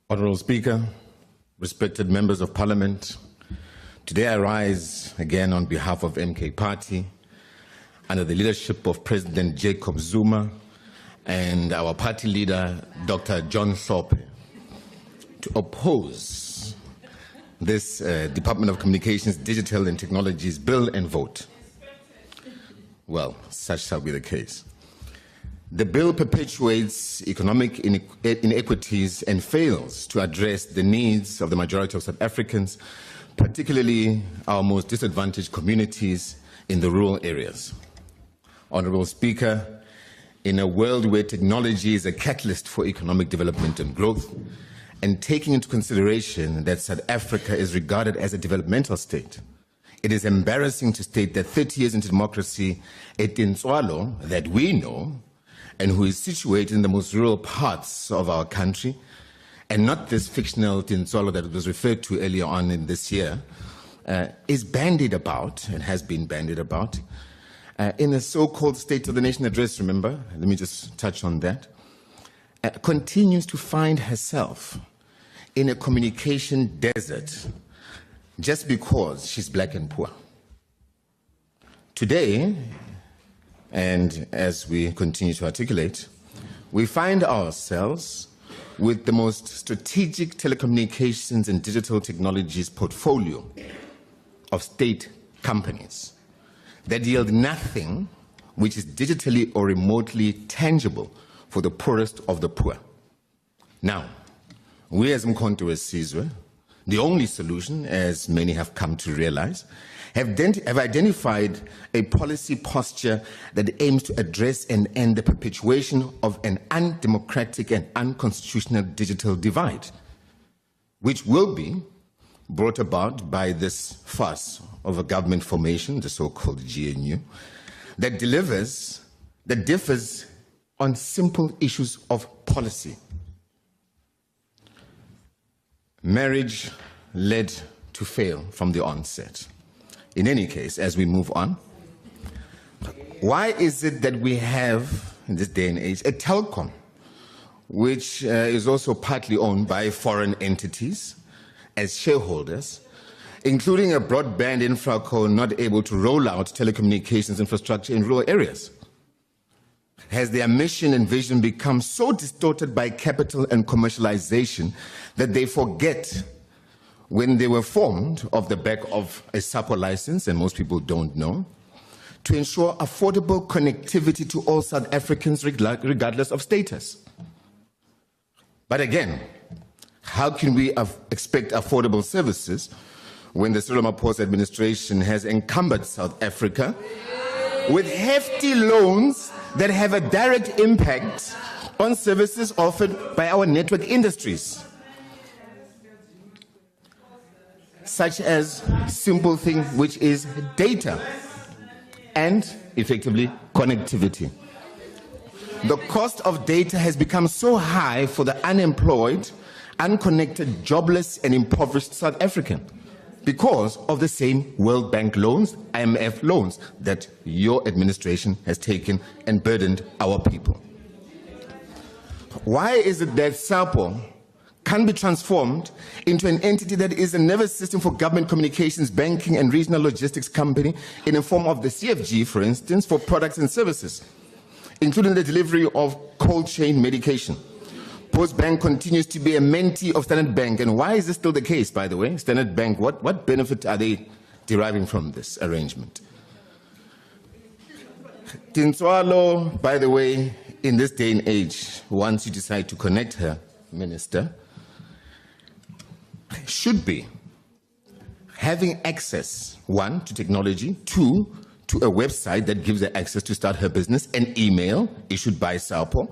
Honourable Speaker, respected members of Parliament, today I rise again on behalf of MK Party under the leadership of President Jacob Zuma and our party leader, Dr. John Hlophe, to oppose this Department of Communications, Digital and Technologies bill and vote. Well, such shall be the case. The bill perpetuates economic inequities and fails to address the needs of the majority of South Africans, particularly our most disadvantaged communities in the rural areas. Honourable Speaker, in a world where technology is a catalyst for economic development and growth, and taking into consideration that South Africa is regarded as a developmental state, it is embarrassing to state that 30 years into democracy, a Nhlamulo that we know and who is situated in the most rural parts of our country, and not this fictional Nhlamulo that was referred to earlier on in this year, is bandied about and has been bandied about in a so-called State of the Nation address, remember? Let me just touch on that. Continues to find herself in a communication desert just because she's black and poor. Today, and as we continue to articulate, we find ourselves with the most strategic telecommunications and digital technologies portfolio of state companies that yield nothing which is digitally or remotely tangible for the poorest of the poor. Now, we as Mkhonto Wesizwe, the only solution, as many have come to realize, have identified a policy posture that aims to address and end the perpetuation of an undemocratic and unconstitutional digital divide, which will be brought about by this farce of a government formation, the so-called GNU, that differs on simple issues of policy. Marriage led to fail from the onset. In any case, as we move on, why is it that we have, in this day and age, a telecom, which is also partly owned by foreign entities as shareholders, including a broadband infraco not able to roll out telecommunications infrastructure in rural areas? Has their mission and vision become so distorted by capital and commercialization that they forget when they were formed off the back of a SAPO license, and most people don't know, to ensure affordable connectivity to all South Africans regardless of status? But again, how can we expect affordable services when the Cyril Ramaphosa administration has encumbered South Africa with hefty loans that have a direct impact on services offered by our network industries, such as simple thing which is data and effectively connectivity. The cost of data has become so high for the unemployed, unconnected, jobless and impoverished South African because of the same World Bank loans, IMF loans that your administration has taken and burdened our people. Why is it that SAPO can be transformed into an entity that is a nervous system for government communications, banking and regional logistics company in the form of the CFG, for instance, for products and services, including the delivery of cold chain medication? Postbank continues to be a mentee of Standard Bank. And why is this still the case, by the way? Standard Bank, what benefit are they deriving from this arrangement? Nhlamulo, by the way, in this day and age, once you decide to connect her, Minister, should be having access, one, to technology, two, to a website that gives her access to start her business, an email issued by SAPO,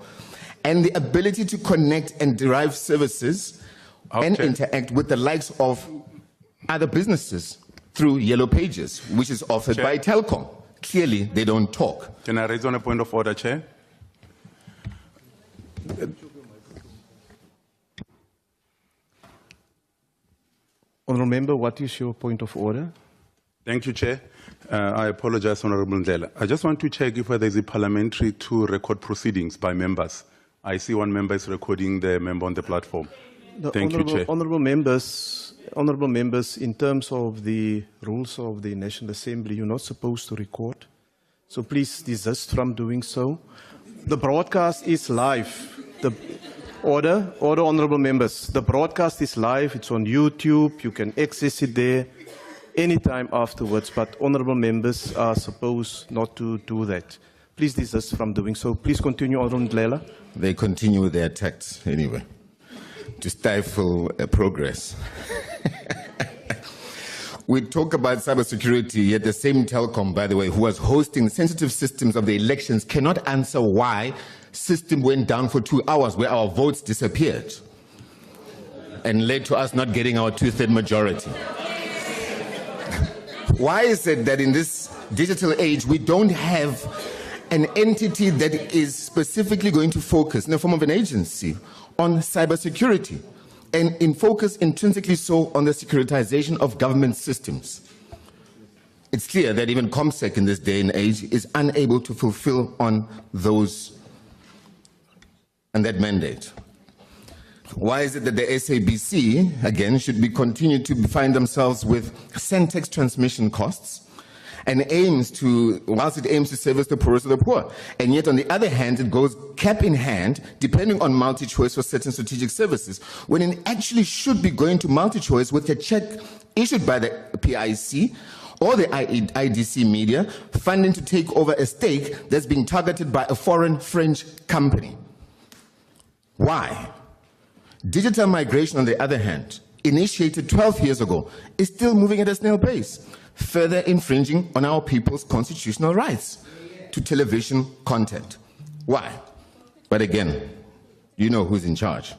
and the ability to connect and derive services and interact with the likes of other businesses through Yellow Pages, which is offered by Telkom. Clearly, they don't talk. Can I raise on a point of order, Chair? Honourable Member, what is your point of order? Thank you, Chair. I apologize, Honourable Ndhlela. I just want to check if there is a parliamentary to record proceedings by members. I see one member is recording the member on the platform. Thank you, Chair. Honourable members, in terms of the rules of the National Assembly, you're not supposed to record. So please desist from doing so. The broadcast is live. Order, honourable members. The broadcast is live. It's on YouTube. You can access it there anytime afterwards. But honourable members are supposed not to do that. Please desist from doing so. Please continue, Honourable Ndhlela. They continue with their attacks anyway, to stifle progress. We talk about cybersecurity, yet the same telecom, by the way, who was hosting sensitive systems of the elections cannot answer why system went down for 2 hours where our votes disappeared and led to us not getting our 2/3 majority. Why is it that in this digital age we don't have an entity that is specifically going to focus in the form of an agency on cybersecurity and in focus intrinsically so on the securitization of government systems? It's clear that even ComSec in this day and age is unable to fulfill on that mandate. Why is it that the SABC, again, should be continued to find themselves with Centex transmission costs and whilst it aims to service the poorest of the poor, and yet on the other hand, it goes cap in hand, depending on multi-choice for certain strategic services, when it actually should be going to multi-choice with a check issued by the PIC or the IDC media, funding to take over a stake that's being targeted by a foreign French company. Why? Digital migration, on the other hand, initiated 12 years ago, is still moving at a snail pace, further infringing on our people's constitutional rights to television content. Why? But again, you know who's in charge.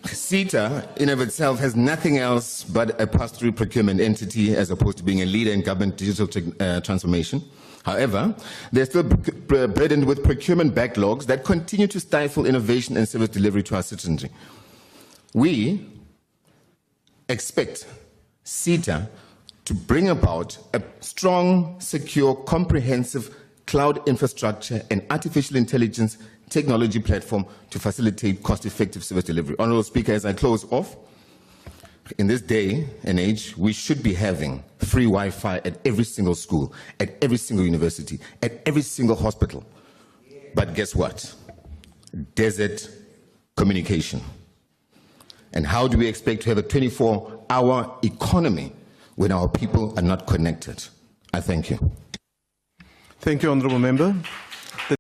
CETA, in of itself, has nothing else but a pass-through procurement entity as opposed to being a leader in government digital transformation. However, they're still burdened with procurement backlogs that continue to stifle innovation and service delivery to our citizenry. We expect CETA to bring about a strong, secure, comprehensive cloud infrastructure and artificial intelligence technology platform to facilitate cost-effective service delivery. Honourable Speaker, as I close off, in this day and age, we should be having free Wi-Fi at every single school, at every single university, at every single hospital. But guess what? Desert communication. And how do we expect to have a 24-hour economy when our people are not connected? I thank you. Thank you, Honourable Member.